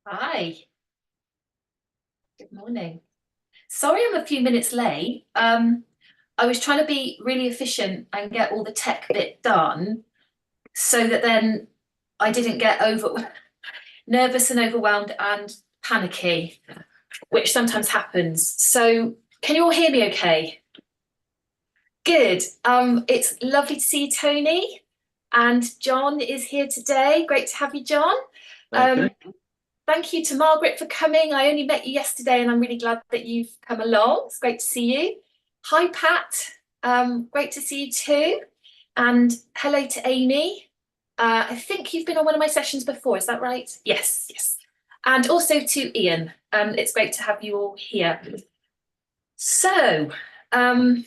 Hi, good morning. Sorry I'm a few minutes late. I was trying to be really efficient and get all the tech bit done so that then I didn't get over nervous and overwhelmed and panicky, which sometimes happens. So can you all hear me okay? Good. It's lovely to see you, Tony. And John is here today. Great to have you, John. Thank you. Thank you to Margaret for coming. I only met you yesterday and I'm really glad that you've come along. It's great to see you. Hi, Pat. Great to see you too. And hello to Amy. I think you've been on one of my sessions before, is that right? Yes, yes. And also to Ian. It's great to have you all here. So, can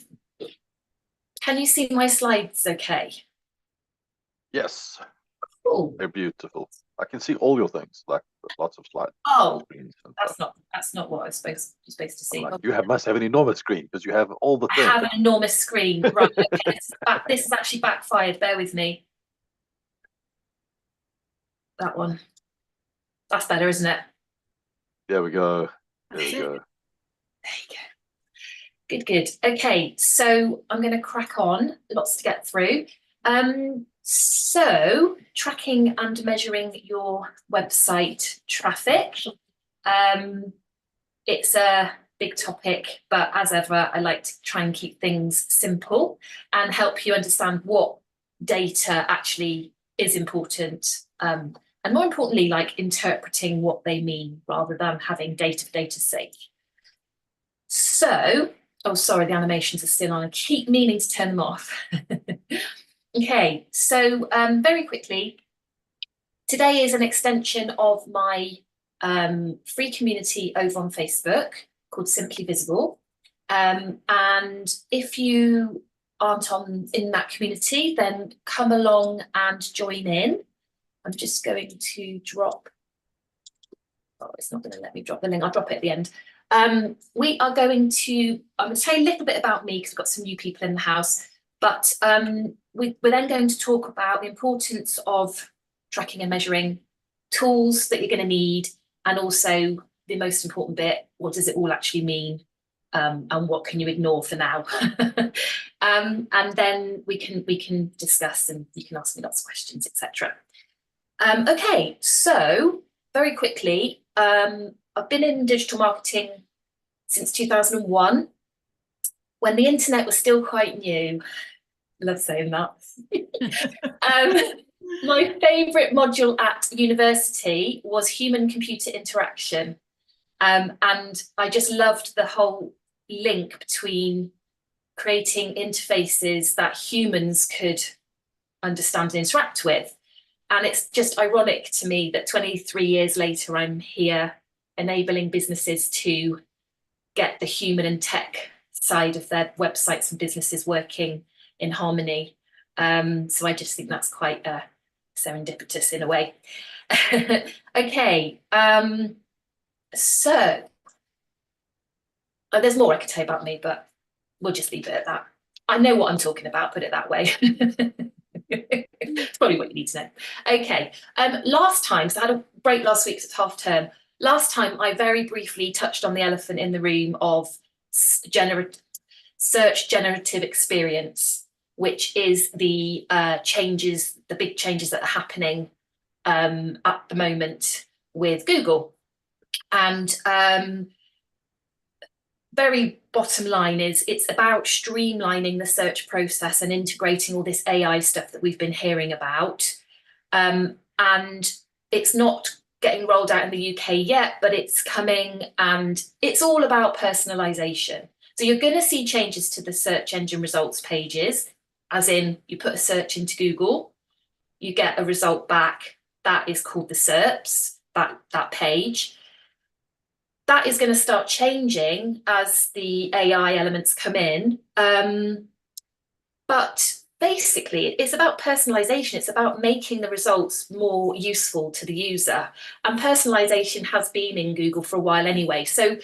you see my slides okay? Yes, Cool. they're beautiful. I can see all your things, like lots of slides. Oh, Screens and that's stuff. not what you're supposed to see. Like, you must have an enormous screen because you have all the I things. have an enormous screen. Right, okay, this is actually backfired. Bear with me. That one. That's better, isn't it? There we go. There we go. There you go. Good, good. Okay, so I'm going to crack on. Lots to get through. So tracking and measuring your website traffic. It's a big topic, but as ever, I like to try and keep things simple and help you understand what data actually is important. And more importantly, like interpreting what they mean rather than having data for data's sake. So, oh, sorry, the animations are still on. I keep meaning to turn them off. Okay, so very quickly, today is an extension of my free community over on Facebook called Simply Visible. And if you aren't in that community, then come along and join in. I'm just going to drop, oh, it's not going to let me drop the link. I'll drop it at the end. We are going to, I'm going to tell you a little bit about me because we've got some new people in the house, but we're then going to talk about the importance of tracking and measuring, tools that you're going to need, and also the most important bit, what does it all actually mean? And what can you ignore for now? And then we can discuss and you can ask me lots of questions, etc. Okay, so very quickly, I've been in digital marketing since 2001, when the internet was still quite new. Love saying that. My favourite module at university was human-computer interaction. And I just loved the whole link between creating interfaces that humans could understand and interact with. And it's just ironic to me that 23 years later, I'm here enabling businesses to get the human and tech side of their websites and businesses working in harmony. So I just think that's quite serendipitous in a way. Okay, so there's more I could say about me, but we'll just leave it at that. I know what I'm talking about, put it that way. It's probably what you need to know. Okay, last time, so I had a break last week, so it's half term. Last time I very briefly touched on the elephant in the room of search generative experience, which is the changes, the big changes that are happening at the moment with Google. And very bottom line is it's about streamlining the search process and integrating all this AI stuff that we've been hearing about. And it's not getting rolled out in the UK yet, but it's coming, and it's all about personalization. So you're going to see changes to the search engine results pages, as in you put a search into Google, you get a result back. That is called the SERPs, that page. That is going to start changing as the AI elements come in. But basically, it's about personalization. It's about making the results more useful to the user. And personalization has been in Google for a while anyway. So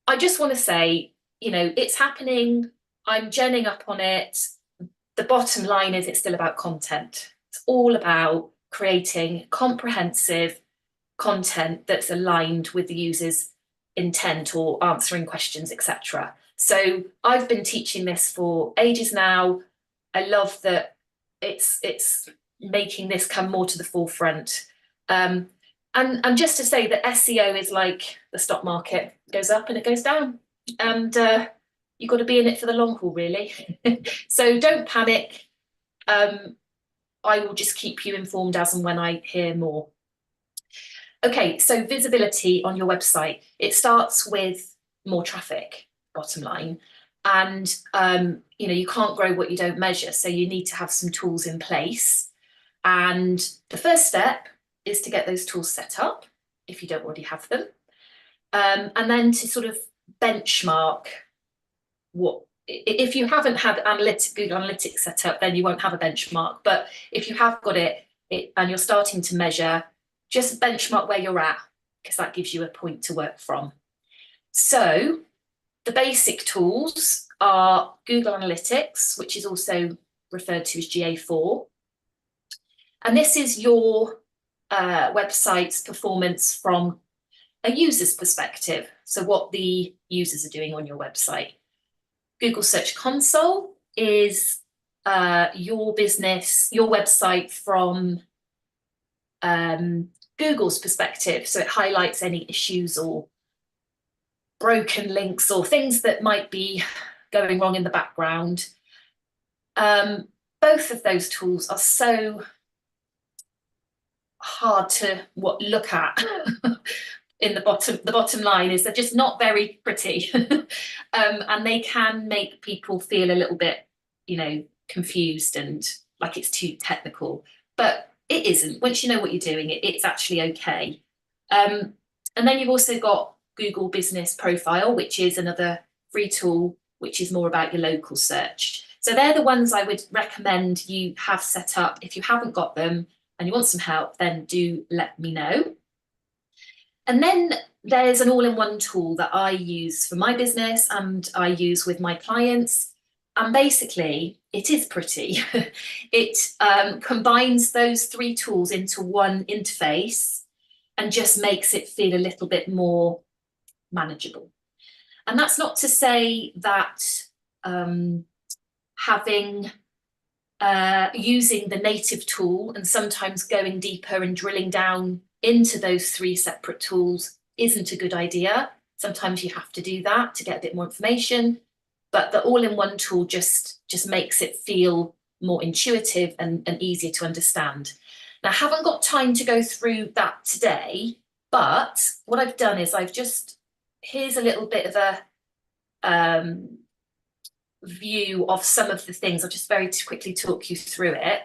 I just want to say, you know, it's happening. I'm genning up on it. The bottom line is it's still about content. It's all about creating comprehensive content that's aligned with the user's intent or answering questions, etc. So I've been teaching this for ages now. I love that it's making this come more to the forefront. And just to say that SEO is like the stock market, it goes up and it goes down. And you've got to be in it for the long haul, really. So don't panic. I will just keep you informed as and when I hear more. Okay, so visibility on your website. It starts with more traffic, bottom line. And, you know, you can't grow what you don't measure. So you need to have some tools in place. And the first step is to get those tools set up, if you don't already have them. And then to sort of benchmark what, if you haven't had Google Analytics set up, then you won't have a benchmark. But if you have got it and you're starting to measure, just benchmark where you're at, because that gives you a point to work from. So the basic tools are Google Analytics, which is also referred to as GA4. And this is your website's performance from a user's perspective. So what the users are doing on your website. Google Search Console is your business, your website from Google's perspective. So it highlights any issues or broken links or things that might be going wrong in the background. Both of those tools are so hard to look at. In the bottom line is they're just not very pretty. And they can make people feel a little bit, you know, confused and like it's too technical, but it isn't. Once you know what you're doing, it's actually okay. And then you've also got Google Business Profile, which is another free tool, which is more about your local search. So they're the ones I would recommend you have set up. If you haven't got them and you want some help, then do let me know. And then there's an all-in-one tool that I use for my business and I use with my clients. And basically, it is pretty. It combines those three tools into one interface and just makes it feel a little bit more manageable. And that's not to say that having using the native tool and sometimes going deeper and drilling down into those 3 separate tools isn't a good idea. Sometimes you have to do that to get a bit more information, but the all-in-one tool just makes it feel more intuitive and easier to understand. Now, I haven't got time to go through that today, but what I've done is here's a little bit of a view of some of the things. I'll just very quickly talk you through it.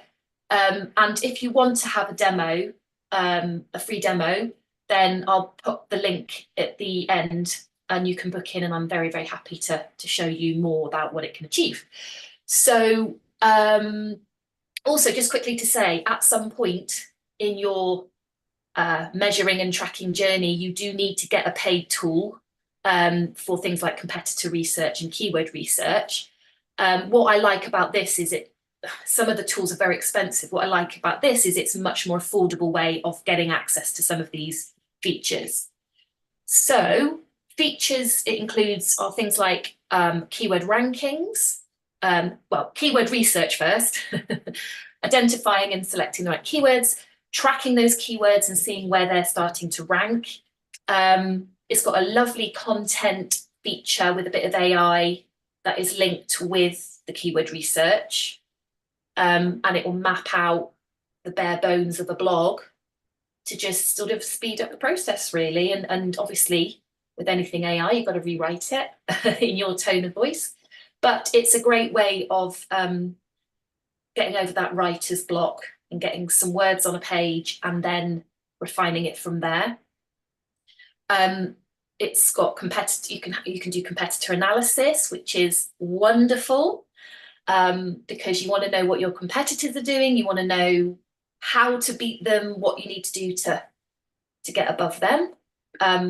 And if you want to have a demo, a free demo, then I'll put the link at the end and you can book in, and I'm very, very happy to show you more about what it can achieve. So also just quickly to say, at some point in your measuring and tracking journey, you do need to get a paid tool for things like competitor research and keyword research. What I like about this is some of the tools are very expensive. What I like about this is it's a much more affordable way of getting access to some of these features. So features it includes are things like keyword rankings, well, keyword research first, identifying and selecting the right keywords, tracking those keywords and seeing where they're starting to rank. It's got a lovely content feature with a bit of AI that is linked with the keyword research. And it will map out the bare bones of a blog to just sort of speed up the process, really. And obviously, with anything AI, you've got to rewrite it in your tone of voice. But it's a great way of getting over that writer's block and getting some words on a page and then refining it from there. It's got you can do competitor analysis, which is wonderful, because you want to know what your competitors are doing. You want to know how to beat them, what you need to do to get above them,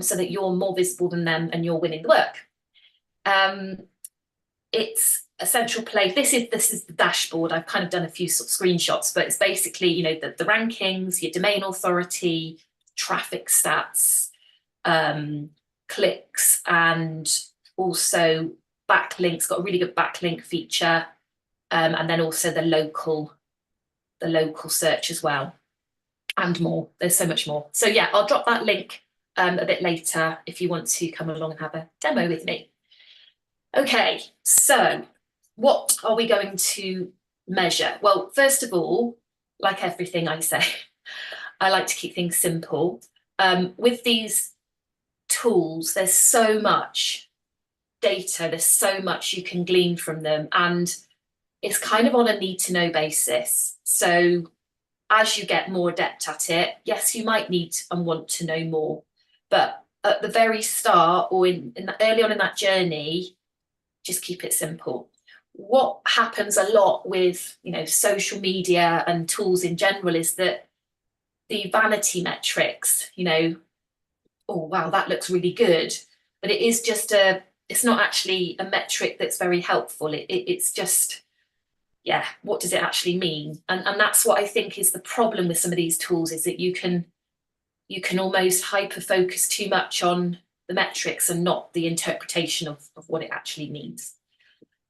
so that you're more visible than them and you're winning the work. It's a central place. This is the dashboard. I've kind of done a few sort of screenshots, but it's basically, you know, the rankings, your domain authority, traffic stats, clicks, and also backlinks. Got a really good backlink feature, and then also the local search as well, and more. There's so much more. So yeah, I'll drop that link a bit later if you want to come along and have a demo with me. Okay, so what are we going to measure? Well, first of all, like everything I say, I like to keep things simple. With these tools, there's so much data, there's so much you can glean from them, and it's kind of on a need-to-know basis. So as you get more adept at it, yes, you might need and want to know more, but at the very start or early on in that journey, just keep it simple. What happens a lot with, you know, social media and tools in general is that the vanity metrics, you know, oh wow, that looks really good, but it is just it's not actually a metric that's very helpful. It's just, yeah, what does it actually mean? And that's what I think is the problem with some of these tools, is that you can almost hyper focus too much on the metrics and not the interpretation of what it actually means.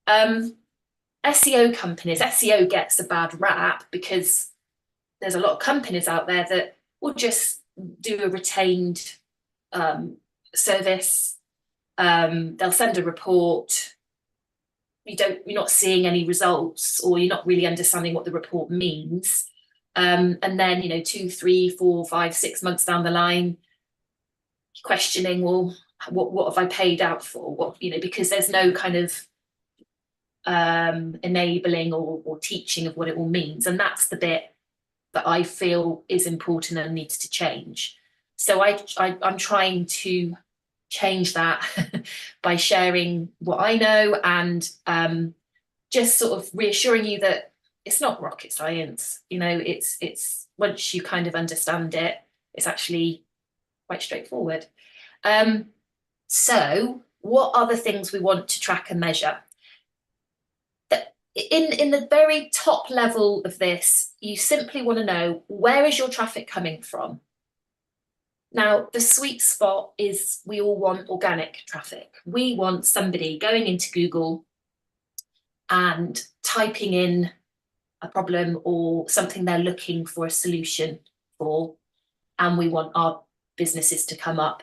SEO companies, SEO gets a bad rap because there's a lot of companies out there that will just do a retained service. They'll send a report. You're not seeing any results, or you're not really understanding what the report means. And then, you know, 2, 3, 4, 5, 6 months down the line, questioning, well, what have I paid out for? What, you know, because there's no kind of enabling or teaching of what it all means. And that's the bit that I feel is important and needs to change. So I'm trying to change that by sharing what I know and just sort of reassuring you that it's not rocket science. You know, it's once you kind of understand it, it's actually quite straightforward. So what are the things we want to track and measure? In the very top level of this, you simply want to know, where is your traffic coming from? Now, the sweet spot is we all want organic traffic. We want somebody going into Google and typing in a problem or something they're looking for a solution for, and we want our businesses to come up,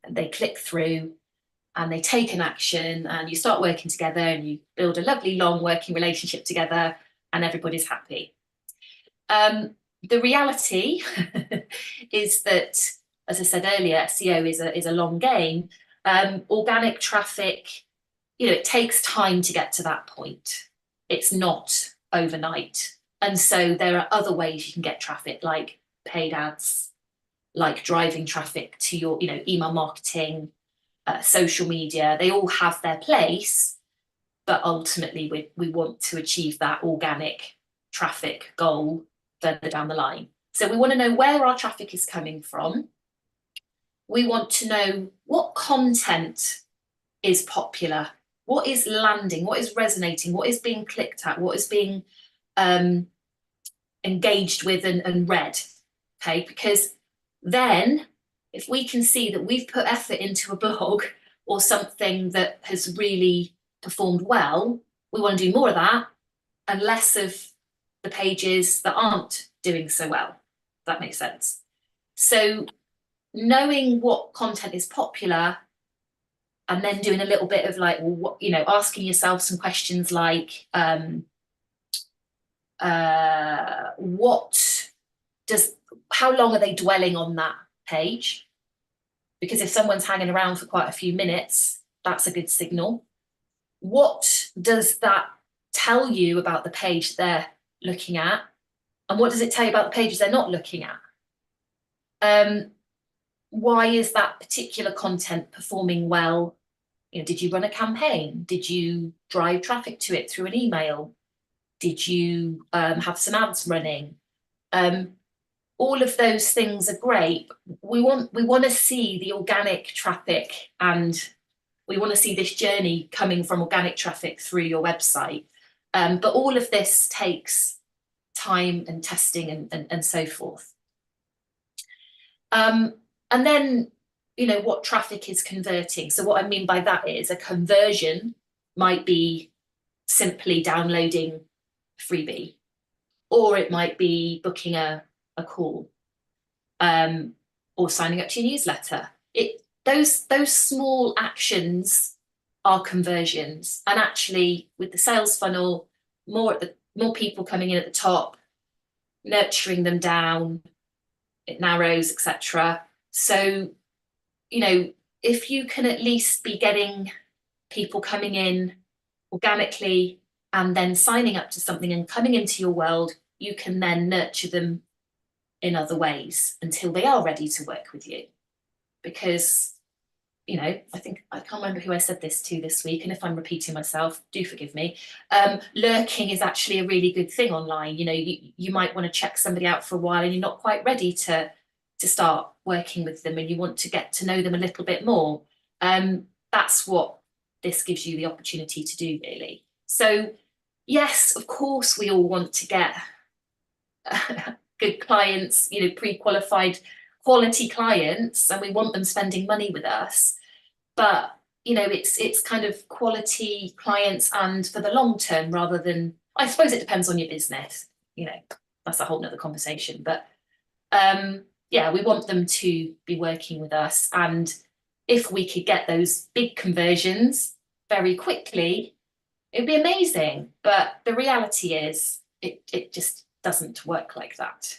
and they click through and they take an action, and you start working together and you build a lovely long working relationship together, and everybody's happy. The reality is that, as I said earlier, SEO is a long game. Organic traffic, it takes time to get to that point. It's not overnight. And so there are other ways you can get traffic, like paid ads, like driving traffic to your, email marketing, social media. They all have their place, but ultimately we want to achieve that organic traffic goal further down the line. So we want to know where our traffic is coming from. We want to know what content is popular, what is landing, what is resonating, what is being clicked at, what is being engaged with and read. Okay, because then if we can see that we've put effort into a blog or something that has really performed well, we want to do more of that and less of the pages that aren't doing so well. If that makes sense. So knowing what content is popular and then doing a little bit of like, well, what, asking yourself some questions like, how long are they dwelling on that page? Because if someone's hanging around for quite a few minutes, that's a good signal. What does that tell you about the page they're looking at? And what does it tell you about the pages they're not looking at? Why is that particular content performing well? Did you run a campaign? Did you drive traffic to it through an email? Did you have some ads running? All of those things are great. We want to see the organic traffic, and we want to see this journey coming from organic traffic through your website. But all of this takes time and testing and so forth. And then, what traffic is converting. So what I mean by that is a conversion might be simply downloading a freebie, or it might be booking a call, or signing up to your newsletter. Those small actions are conversions. And actually, with the sales funnel, more people coming in at the top, nurturing them down, it narrows, etc. So, if you can at least be getting people coming in organically and then signing up to something and coming into your world, you can then nurture them in other ways until they are ready to work with you. Because, I can't remember who I said this to this week, and if I'm repeating myself, do forgive me. Lurking is actually a really good thing online. You might want to check somebody out for a while and you're not quite ready to start working with them, and you want to get to know them a little bit more. That's what this gives you the opportunity to do, really. So yes, of course, we all want to get good clients, pre-qualified quality clients, and we want them spending money with us. But it's kind of quality clients and for the long term, rather than, I suppose it depends on your business. That's a whole nother conversation. But yeah, we want them to be working with us, and if we could get those big conversions very quickly, it'd be amazing. But the reality is it just doesn't work like that.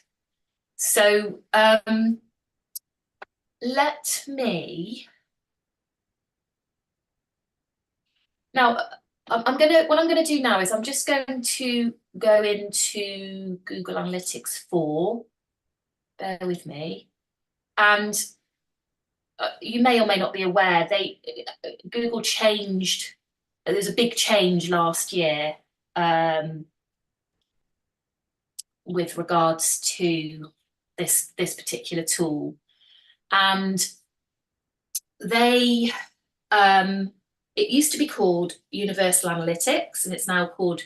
So let me now. What I'm going to do now is I'm just going to go into Google Analytics 4. Bear with me. And you may or may not be aware, Google changed. There's a big change last year with regards to this particular tool, and it used to be called Universal Analytics, and it's now called,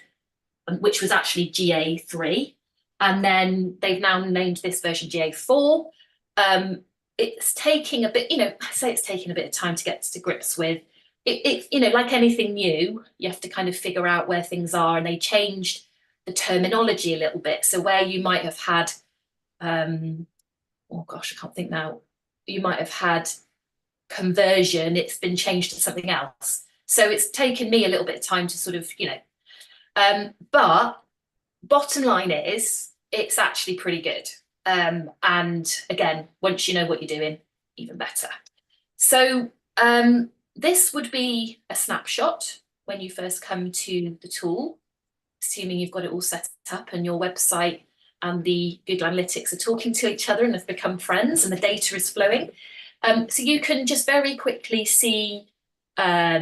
which was actually GA3, and then they've now named this version GA4. It's taking a bit, I say it's taking a bit of time to get to grips with. Like anything new, you have to kind of figure out where things are, and they changed the terminology a little bit. So where you might have had, oh gosh, I can't think now. You might have had conversion, it's been changed to something else. So it's taken me a little bit of time to sort of, but bottom line is it's actually pretty good. And again, once you know what you're doing, even better. So this would be a snapshot when you first come to the tool, assuming you've got it all set up and your website and the Google Analytics are talking to each other and have become friends and the data is flowing. So you can just very quickly see a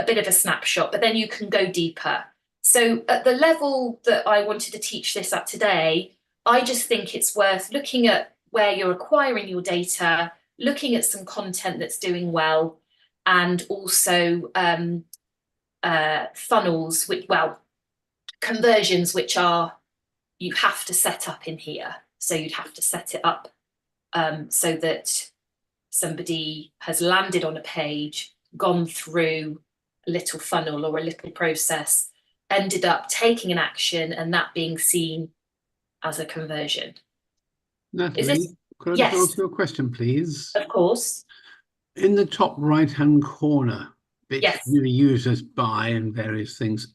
bit of a snapshot, but then you can go deeper. So at the level that I wanted to teach this at today, I just think it's worth looking at where you're acquiring your data, looking at some content that's doing well, and also funnels, conversions, which you have to set up in here. So you'd have to set it up so that somebody has landed on a page, gone through a little funnel or a little process, ended up taking an action, and that being seen as a conversion. Natalie, could I just ask you a question, please? Of course. In the top right-hand corner, bits Yes. new users buy and various things.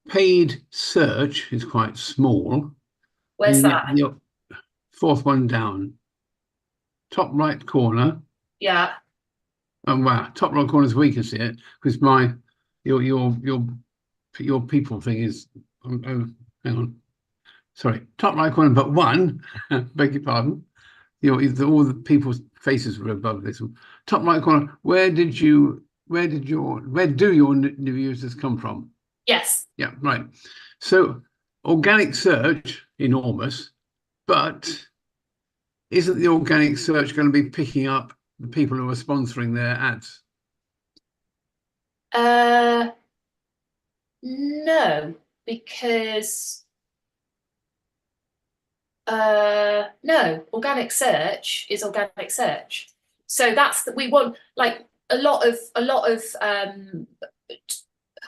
Paid search is quite small. Where's that? The fourth one down. Top right corner. Yeah. Oh wow, top right corner is we can see it because your people thing is oh, hang on. Sorry, top right corner but one, beg your pardon. All the people's faces were above this one. Top right corner, where do your new users come from? Yes. Yeah, right. So organic search, enormous, but isn't the organic search going to be picking up the people who are sponsoring their ads? No, because no, organic search is organic search. So that's that we want, like a lot of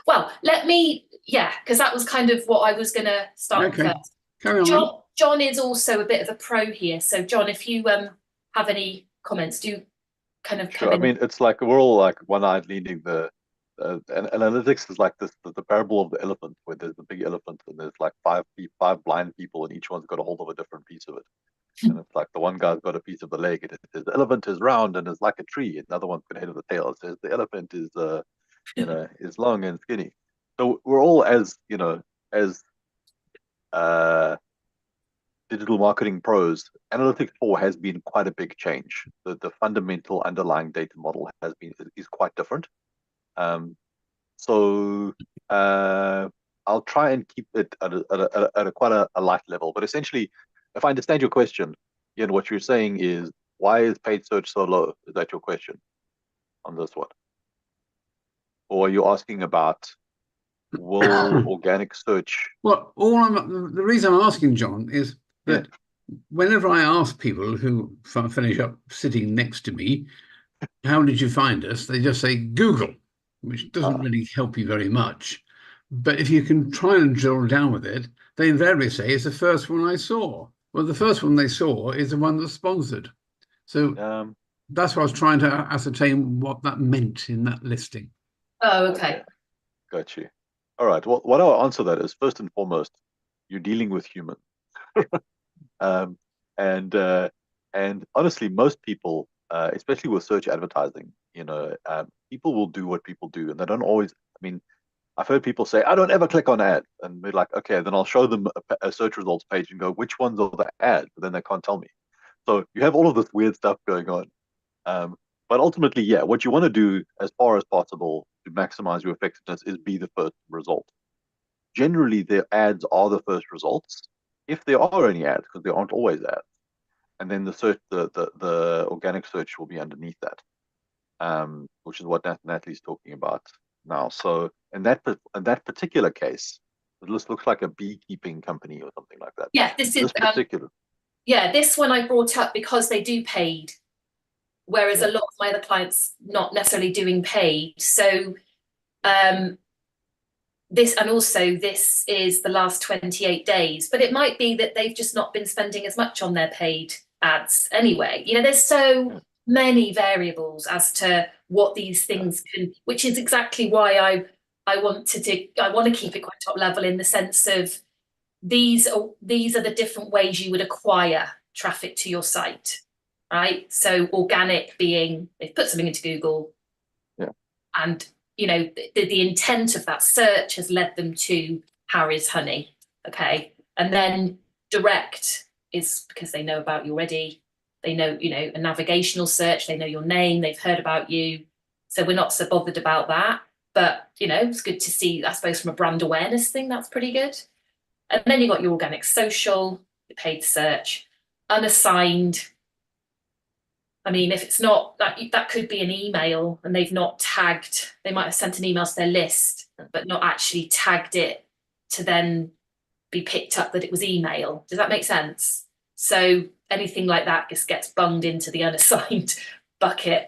well, because that was kind of what I was gonna start with first. Carry on. John is also a bit of a pro here. So John, if you have any comments, do kind of come in. I mean, it's like we're all like one-eyed leading the and analytics is like this the parable of the elephant, where there's the big elephant and there's like five blind people and each one's got a hold of a different piece of it. And it's like the one guy's got a piece of the leg, and it says the elephant is round and is like a tree, and the other one's got a head of the tail. It says the elephant is is long and skinny. So we're all as digital marketing pros. Analytics 4 has been quite a big change. The fundamental underlying data model is quite different. So I'll try and keep it at quite a light level. But essentially, if I understand your question, Ian, what you're saying is, why is paid search so low? Is that your question on this one? Or are you asking about, will organic search? Well, the reason I'm asking, John, is that whenever I ask people who finish up sitting next to me, how did you find us? They just say Google, which doesn't really help you very much. But if you can try and drill down with it, they invariably say it's the first one I saw. Well, the first one they saw is the one that's sponsored. So that's what I was trying to ascertain what that meant in that listing. Oh, okay. Got you. All right. Well, what I'll answer that is, first and foremost, you're dealing with humans. And honestly, most people, especially with search advertising, people will do what people do, and they don't always. I mean, I've heard people say, "I don't ever click on ads," and we're like, "Okay, then I'll show them a search results page and go, which ones are the ads?" But then they can't tell me. So you have all of this weird stuff going on. But ultimately, what you want to do as far as possible to maximize your effectiveness is be the first result. Generally, the ads are the first results, if there are any ads, because there aren't always ads. And then the search, the organic search will be underneath that, which is what Natalie's talking about now. So in that particular case, it looks like a beekeeping company or something like that. Yeah, this particular. This one I brought up because they do paid, whereas a lot of my other clients not necessarily doing paid. So this, and also this is the last 28 days, but it might be that they've just not been spending as much on their paid ads anyway. You know, there's so many variables as to what these things can, which is exactly why I want to keep it quite top level, in the sense of these are the different ways you would acquire traffic to your site, right? So organic being they've put something into Google, and you know the intent of that search has led them to Harry's honey, okay, and then direct is because they know about you already. They know, you know, a navigational search, they know your name, they've heard about you, so we're not so bothered about that. But you know, it's good to see, I suppose, from a brand awareness thing, that's pretty good. And then you've got your organic social, your paid search, unassigned. I mean, if it's not, that could be an email and they've not tagged, they might have sent an email to their list, but not actually tagged it to then be picked up that it was email. Does that make sense? So anything like that just gets bunged into the unassigned bucket.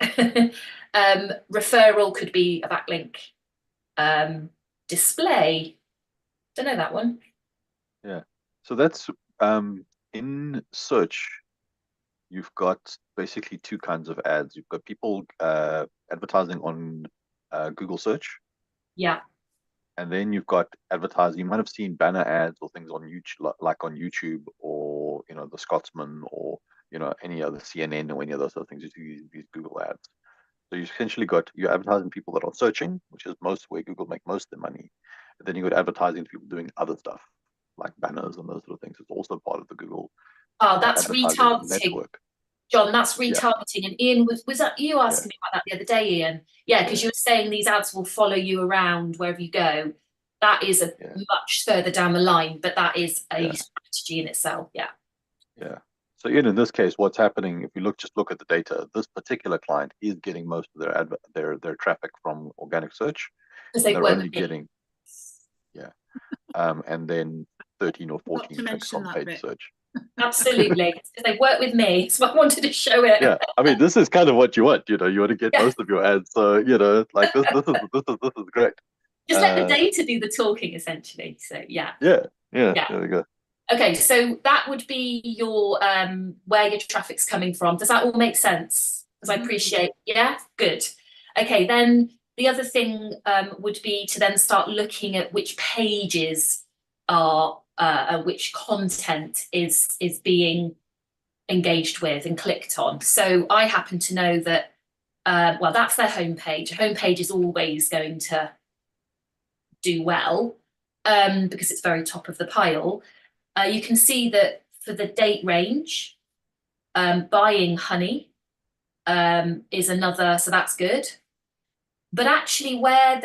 Referral could be a backlink. Display, don't know that one. Yeah, so that's in search, you've got basically two kinds of ads. You've got people advertising on Google search. Yeah. And then you've got advertising. You might have seen banner ads or things on YouTube, like on YouTube, or you know, the Scotsman, or you know, any other CNN or any of those other things. You use Google ads. So you essentially got you're advertising people that are searching, which is most where Google make most of their money. And then you got advertising to people doing other stuff like banners and those sort of things. It's also part of the Google. Oh, that's retargeting. Network. John, that's retargeting. And Ian, was that you asking me about that the other day, Ian? Yeah, because you were saying these ads will follow you around wherever you go. That is a much further down the line, but that is a strategy in itself. Yeah. Yeah. So Ian, in this case, what's happening, if you just look at the data, this particular client is getting most of their traffic from organic search. They're only getting and then 13 or 14 clicks on paid search. Absolutely, because they work with me, so I wanted to show it. Yeah, I mean, this is kind of what you want. You know, you want to get most of your ads. So you know, like this is great. Just let the data do the talking, essentially. So yeah. There we go. Okay, so that would be your where your traffic's coming from. Does that all make sense? Because I appreciate. Yeah, good. Okay, then the other thing would be to then start looking at which pages are which content is being engaged with and clicked on. So I happen to know that well, that's their homepage. Homepage is always going to do well because it's very top of the pile. You can see that for the date range, buying honey is another, so that's good. But actually where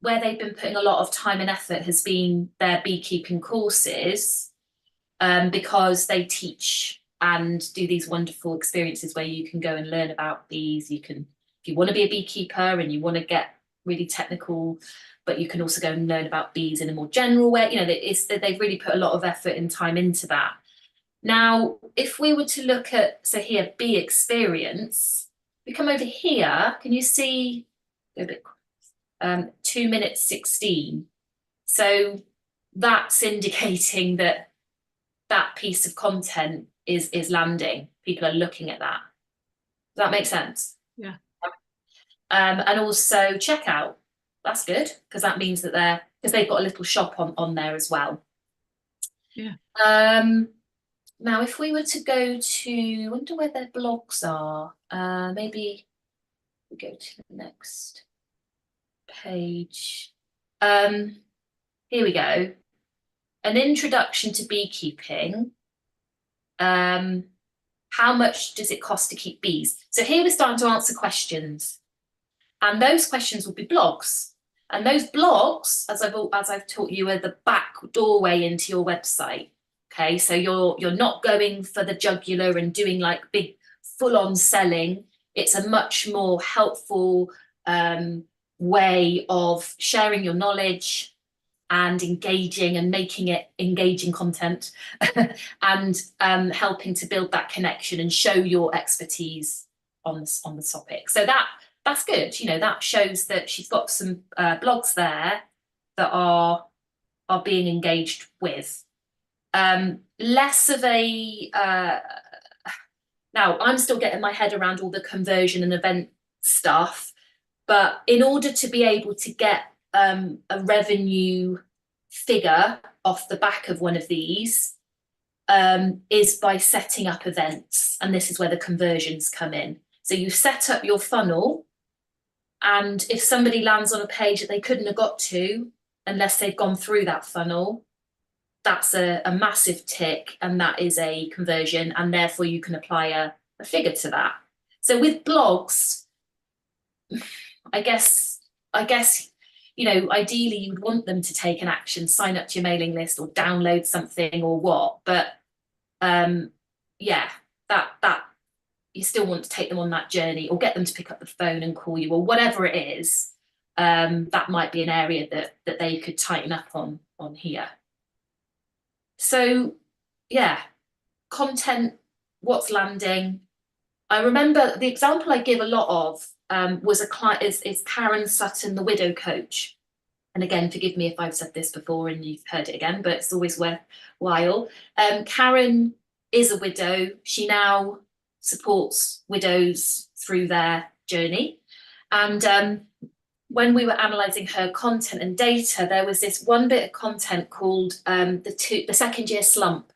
they've been putting a lot of time and effort has been their beekeeping courses, because they teach and do these wonderful experiences where you can go and learn about bees. You can, if you want to be a beekeeper and you want to get really technical, but you can also go and learn about bees in a more general way. You know, they've really put a lot of effort and time into that. Now, if we were to look at, so here, bee experience, we come over here, can you see, go a bit, 2 minutes 16. So that's indicating that that piece of content is landing. People are looking at that. Does that make sense? Yeah. And also checkout. That's good, because that means that they've got a little shop on there as well. Yeah. Now, if we were to go to, I wonder where their blogs are. Maybe we go to the next page. Here we go. An introduction to beekeeping. How much does it cost to keep bees? So here we're starting to answer questions, and those questions will be blogs. And those blogs, as I've taught you, are the back doorway into your website. Okay, so you're not going for the jugular and doing like big full-on selling. It's a much more helpful way of sharing your knowledge and engaging and making it engaging content and helping to build that connection and show your expertise on the topic. So that's good. You know, that shows that she's got some blogs there that are being engaged with. Less of a now I'm still getting my head around all the conversion and event stuff, but in order to be able to get a revenue figure off the back of one of these is by setting up events, and this is where the conversions come in. So you set up your funnel, and if somebody lands on a page that they couldn't have got to unless they've gone through that funnel, that's a massive tick, and that is a conversion, and therefore you can apply a figure to that. So with blogs, I guess, you know, ideally you would want them to take an action, sign up to your mailing list or download something or what, but yeah, that you still want to take them on that journey or get them to pick up the phone and call you or whatever it is. That might be an area that they could tighten up on here. So yeah, content, what's landing. I remember the example I give a lot of was a client is Karen Sutton, the widow coach. And again, forgive me if I've said this before and you've heard it again, but it's always worthwhile. Karen is a widow. She now supports widows through their journey. And when we were analysing her content and data, there was this one bit of content called the second year slump.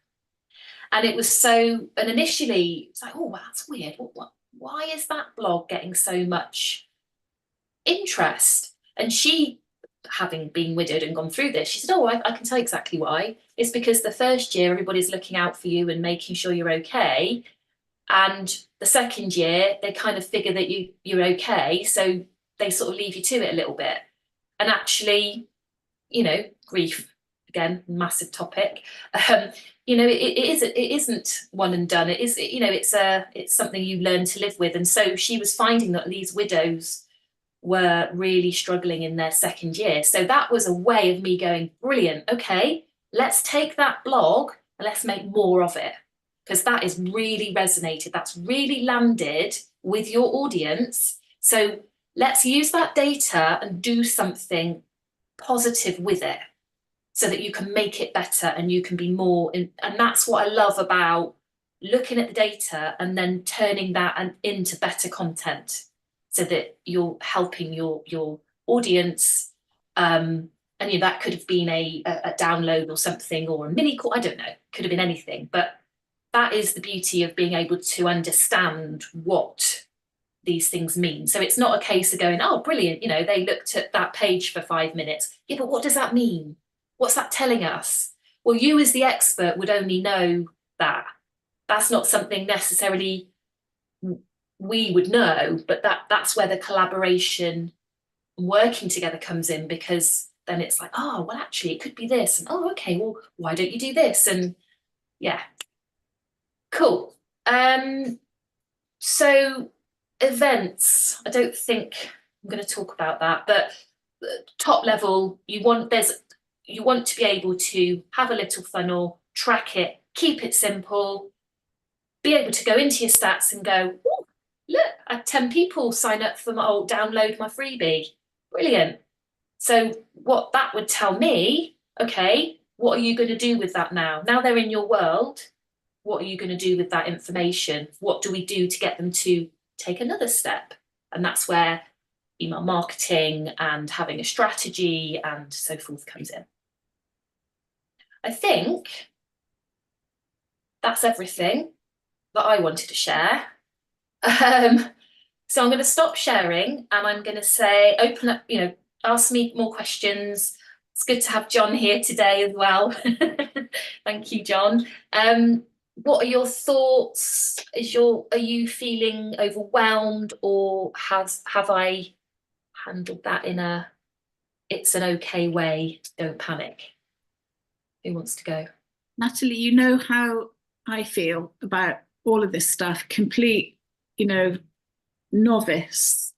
And it was so, and initially it's like, oh, well, that's weird. Why is that blog getting so much interest? And she, having been widowed and gone through this, she said, oh, I can tell you exactly why. It's because the first year everybody's looking out for you and making sure you're okay. And the second year, they kind of figure that you're okay. So they sort of leave you to it a little bit. And actually, you know, grief, again, massive topic. You know, it isn't one and done. It is, you know, it's something you learn to live with. And so she was finding that these widows were really struggling in their second year. So that was a way of me going, brilliant, okay, let's take that blog and let's make more of it. Because that is really resonated, that's really landed with your audience. So let's use that data and do something positive with it so that you can make it better and you can be more in, and that's what I love about looking at the data and then turning that into better content so that you're helping your audience. And you know, that could have been a download or something, or a mini course, I don't know, could have been anything, but that is the beauty of being able to understand what these things mean. So it's not a case of going, oh, brilliant, you know, they looked at that page for 5 minutes. Yeah, but what does that mean? What's that telling us? Well, you as the expert would only know that. That's not something necessarily we would know, but that's where the collaboration and working together comes in, because then it's like, oh, well, actually, it could be this. And oh, okay, well, why don't you do this? And yeah, cool. So events, I don't think I'm going to talk about that, but top level, you want to be able to have a little funnel, track it, keep it simple, be able to go into your stats and go, oh, look, I had 10 people sign up for my download my freebie. Brilliant. So what that would tell me, okay, what are you going to do with that now? Now they're in your world. What are you going to do with that information? What do we do to get them to take another step? And that's where email marketing and having a strategy and so forth comes in. I think that's everything that I wanted to share. So I'm going to stop sharing and I'm going to say, open up, you know, ask me more questions. It's good to have John here today as well. Thank you, John. What are your thoughts? Are you feeling overwhelmed, or have I handled that in a it's an okay way, don't panic? Who wants to go? Natalie, you know how I feel about all of this stuff, complete, you know, novice,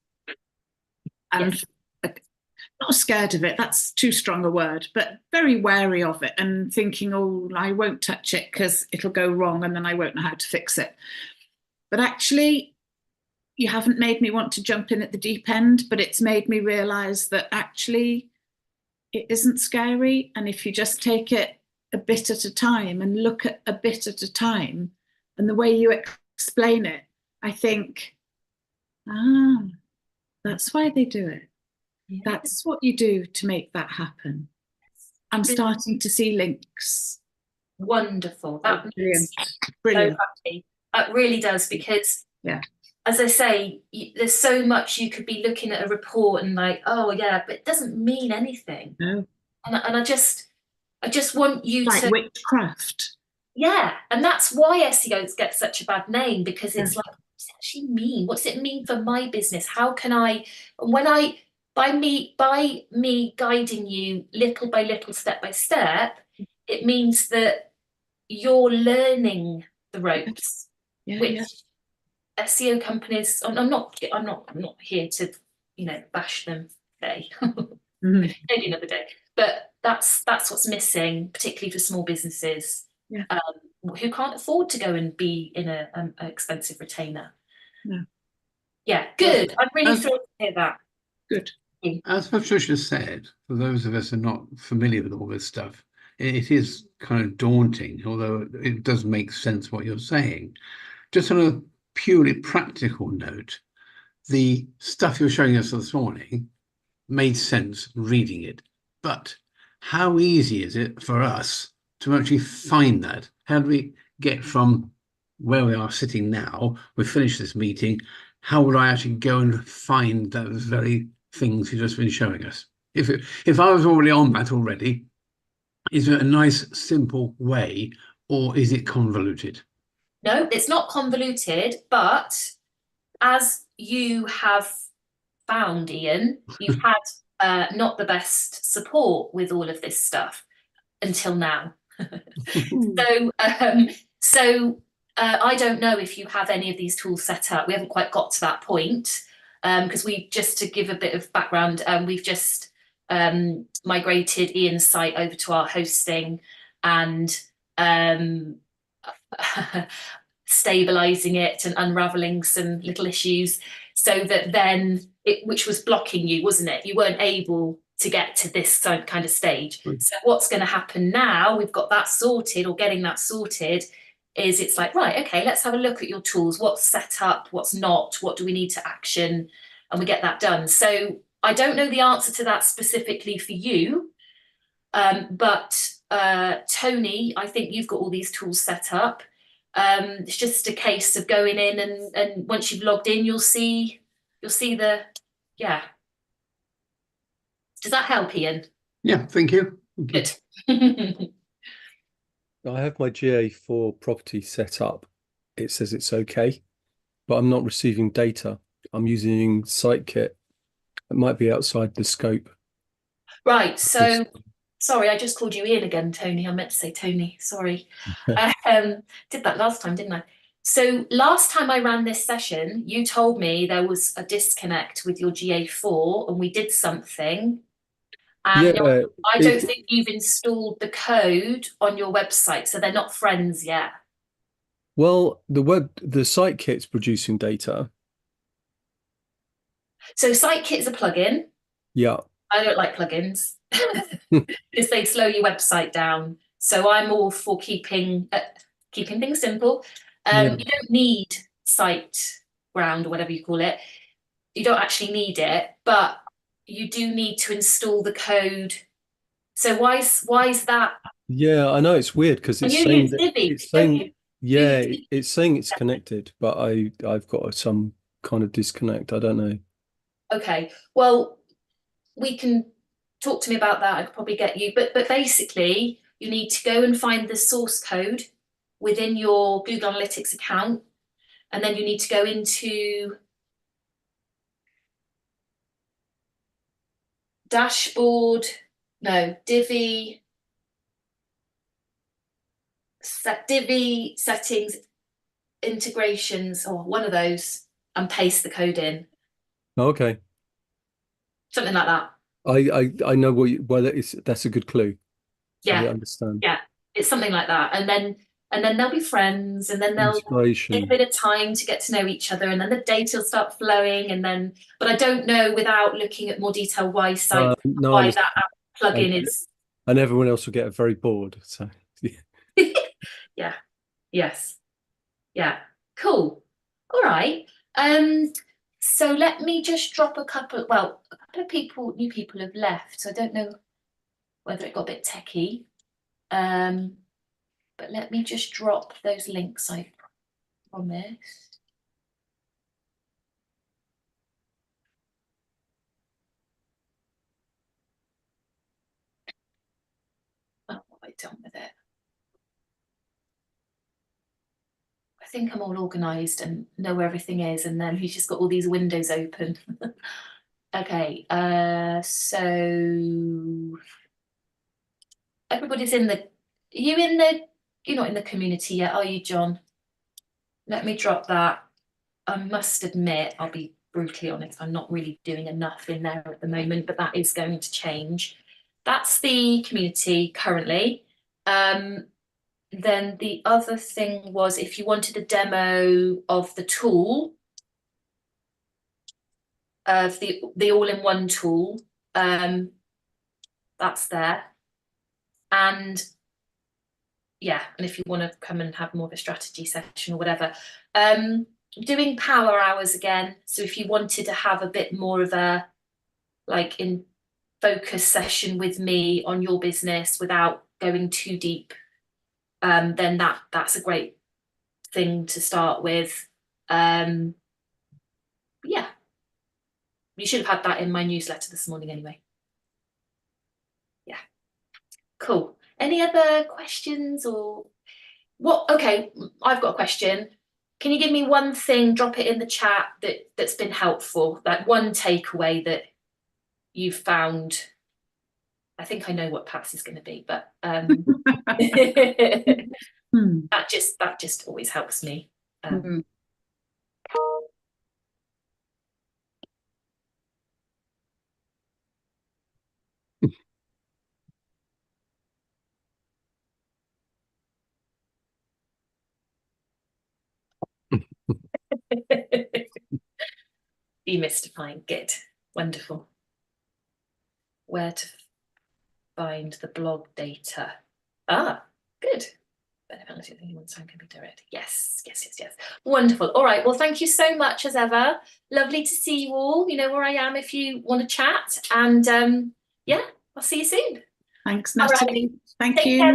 and Yes. Not scared of it, that's too strong a word, but very wary of it and thinking, oh, I won't touch it because it'll go wrong and then I won't know how to fix it. But actually, you haven't made me want to jump in at the deep end, but it's made me realise that actually it isn't scary. And if you just take it a bit at a time and look at a bit at a time, and the way you explain it, I think, that's why they do it. Yeah. That's what you do to make that happen. I'm starting to see links. Wonderful. That Brilliant. makes me Brilliant. so happy. That really does, because as I say, there's so much you could be looking at a report and like, oh yeah, but it doesn't mean anything. No. And I just want you Like to witchcraft. Yeah, and that's why SEOs get such a bad name, because it's like, what does it actually mean? What does it mean for my business? How can I, by me guiding you little by little, step by step, it means that you're learning the ropes, which SEO companies, I'm not here to, bash them today, maybe another day, but that's what's missing, particularly for small businesses. Who can't afford to go and be in an expensive retainer. Yeah, good. I'm really thrilled to hear that. Good. As Patricia said, for those of us who are not familiar with all this stuff, it is kind of daunting, although it does make sense what you're saying. Just on a purely practical note, the stuff you're showing us this morning made sense reading it. But how easy is it for us to actually find that? How do we get from where we are sitting now, we've finished this meeting, how would I actually go and find those very things you've just been showing us? If I was already on that already, is there a nice, simple way, or is it convoluted? No, it's not convoluted, but as you have found, Ian, you've had not the best support with all of this stuff until now. So I don't know if you have any of these tools set up. We haven't quite got to that point, because just to give a bit of background, we've just migrated Ian's site over to our hosting and stabilizing it and unraveling some little issues, so that then which was blocking you, wasn't it? You weren't able to get to this kind of stage. So what's going to happen now, we've got that sorted, or getting that sorted, is it's like, right, okay, let's have a look at your tools, what's set up, what's not, what do we need to action, and we get that done. So I don't know the answer to that specifically for you, but Tony, I think you've got all these tools set up. It's just a case of going in, and once you've logged in, you'll see the, Does that help, Ian? Yeah, thank you. Good. I have my GA4 property set up. It says it's okay, but I'm not receiving data. I'm using SiteKit. It might be outside the scope. Right, so sorry, I just called you Ian again, Tony. I meant to say Tony, sorry. Did that last time, didn't I? So last time I ran this session, you told me there was a disconnect with your GA4 and we did something. And I don't think you've installed the code on your website, so they're not friends yet. Well, the SiteKit's producing data. So SiteKit is a plugin. Yeah. I don't like plugins because they slow your website down. So I'm all for keeping things simple. You don't need SiteGround or whatever you call it. You don't actually need it, but you do need to install the code. So why is that? Yeah, I know it's weird because it's saying it's saying it's connected, but I've got some kind of disconnect. I don't know. Okay, well, we can talk to me about that. I could probably get you, but basically you need to go and find the source code within your Google Analytics account, and then you need to go into dashboard, Divi settings, integrations, or one of those, and paste the code in. Okay. Something like that. I know that's a good clue. Yeah. I understand. Yeah, it's something like that, and then they'll be friends, and then they'll take a bit of time to get to know each other, and then the data will start flowing, but I don't know, without looking at more detail, why that plugin is. And everyone else will get very bored. So Yeah. Yes. Yeah. Cool. All right. So let me just drop a couple of people, new people have left, so I don't know whether it got a bit techie. But let me just drop those links I promised. Oh, what have I done with it? I think I'm all organised and know where everything is, and then he's just got all these windows open. Okay, so everybody's in the. You're not in the community yet, are you, John? Let me drop that. I must admit, I'll be brutally honest, I'm not really doing enough in there at the moment, but that is going to change. That's the community currently. Then the other thing was, if you wanted a demo of the tool, of the all-in-one tool, that's there. And yeah, and if you want to come and have more of a strategy session or whatever, doing power hours again. So if you wanted to have a bit more of a in focus session with me on your business without going too deep, then that's a great thing to start with. Yeah, you should have had that in my newsletter this morning anyway. Yeah, cool. Any other questions or what? Okay, I've got a question. Can you give me one thing, drop it in the chat, that's been helpful, like one takeaway that you've found? I think I know what Pat's is going to be, but that just always helps me. Demystifying, good, wonderful. Where to find the blog data? Ah, good. Benefit of anyone's time can be direct. Yes. Wonderful. All right. Well, thank you so much as ever. Lovely to see you all. You know where I am if you want to chat. And yeah, I'll see you soon. Thanks, Natalie. Right. Thank Take you. care.